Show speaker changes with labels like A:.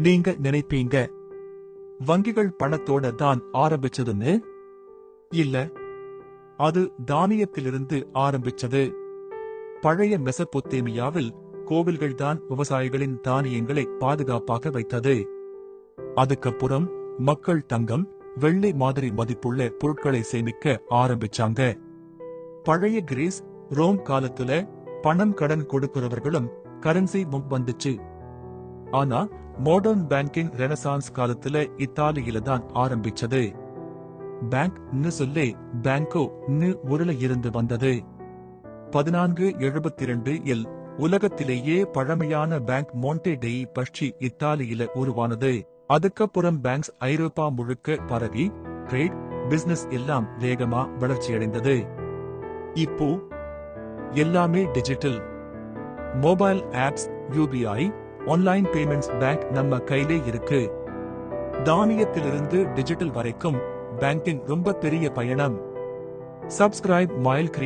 A: நீங்க நினைப்பீங்க, வங்கிகள் பணத்தோட தான் ஆரம்பிச்சதுன்னு. இல்ல, அது தானியத்திலிருந்து ஆரம்பிச்சது. பழைய மெசபொத்தேமியாவில் கோவில்கள்தான் விவசாயிகளின் தானியங்களை பாதுகாப்பாக வைத்தது. அதுக்கப்புறம் மக்கள் தங்கம், வெள்ளி மாதிரி மதிப்புள்ள பொருட்களை சேமிக்க ஆரம்பிச்சாங்க. பழைய கிரீஸ், ரோம் காலத்துல பணம் கடன் கொடுக்கிறவர்களும் கரன்சி முன் வந்துச்சு. ஆனா மாடர்ன் பேங்கிங் ரெனசான்ஸ் காலத்துல இத்தாலியில தான் ஆரம்பிச்சது. பேங்க் சொல்லே பேங்கோ உருள இருந்து வந்தது. 1472 இல் உலகத்திலேயே பழமையான பேங்க் மோன்டே டெய் பஸ்சி இத்தாலியில உருவானது. அதுக்கப்புறம் பேங்க்ஸ் ஐரோப்பா முழுக்க பரவி ட்ரேட், பிசினஸ் எல்லாம் வேகமா வளர்ச்சியடைந்தது. இப்போ எல்லாமே digital. Mobile apps, UPI, online payments, bank நம்ம கையிலே இருக்கு. தானியத்திலிருந்து டிஜிட்டல் வரைக்கும் பேங்கிங் ரொம்ப பெரிய பயணம். Subscribe mile create.